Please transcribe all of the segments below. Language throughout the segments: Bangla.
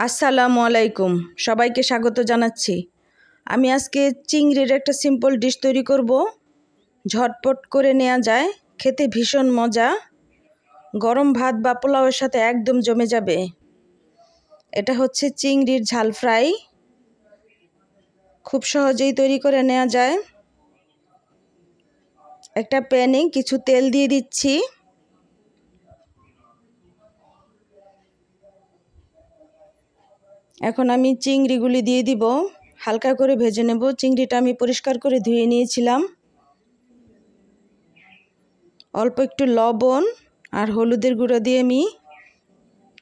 আসসালামু আলাইকুম, সবাইকে স্বাগত জানাচ্ছি। আমি আজকে চিংড়ির একটা সিম্পল ডিশ তৈরি করব। ঝটপট করে নেওয়া যায়, খেতে ভীষণ মজা, গরম ভাত বা পোলাওয়ের সাথে একদম জমে যাবে। এটা হচ্ছে চিংড়ির ঝাল ফ্রাই। খুব সহজেই তৈরি করে নেওয়া যায়। একটা প্যানে কিছু তেল দিয়ে দিচ্ছি। এখন আমি চিংড়িগুলি দিয়ে দিব, হালকা করে ভেজে নেব। চিংড়িটা আমি পরিষ্কার করে ধুয়ে নিয়েছিলাম। অল্প একটু লবণ আর হলুদের গুঁড়ো দিয়ে আমি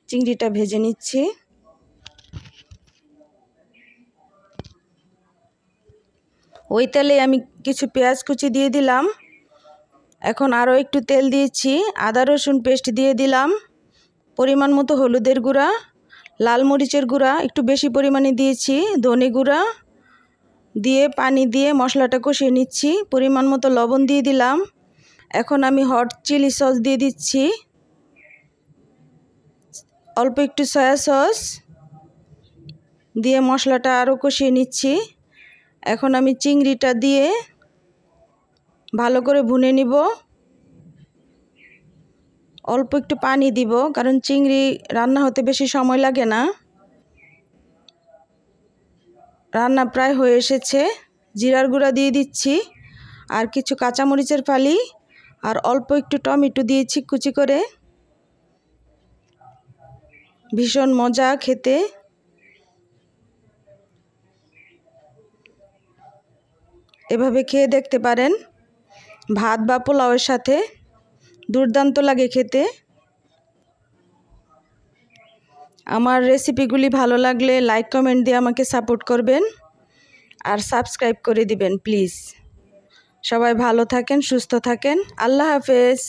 চিংড়িটা ভেজে নিচ্ছি। ওই তেলে আমি কিছু পেঁয়াজ কুচি দিয়ে দিলাম। এখন আরও একটু তেল দিয়েছি, আদা রসুন পেস্ট দিয়ে দিলাম, পরিমাণ মতো হলুদের গুঁড়া, লাল মরিচের গুঁড়া একটু বেশি পরিমাণে দিয়েছি, ধনে গুঁড়া দিয়ে পানি দিয়ে মশলাটা কষিয়ে নিচ্ছি। পরিমাণ মতো লবণ দিয়ে দিলাম। এখন আমি হট চিলি সস দিয়ে দিচ্ছি, অল্প একটু সয়া সস দিয়ে মশলাটা আরও কষিয়ে নিচ্ছি। এখন আমি চিংড়িটা দিয়ে ভালো করে ভুনে নিব। অল্প একটু পানি দিব, কারণ চিংড়ি রান্না হতে বেশি সময় লাগে না। রান্না প্রায় হয়ে এসেছে। জিরার গুঁড়া দিয়ে দিচ্ছি, আর কিছু কাঁচামরিচের ফালি আর অল্প একটু টমেটো দিয়েছি কুচি করে। ভীষণ মজা খেতে। এভাবে খেয়ে দেখতে পারেন, ভাত বা পোলাওয়ের সাথে দুর্দান্ত লাগে খেতে। আমার রেসিপিগুলি ভালো লাগলে লাইক কমেন্ট দিয়ে আমাকে সাপোর্ট করবেন, আর সাবস্ক্রাইব করে দিবেন প্লিজ। সবাই ভালো থাকেন, সুস্থ থাকেন। আল্লাহ হাফেজ।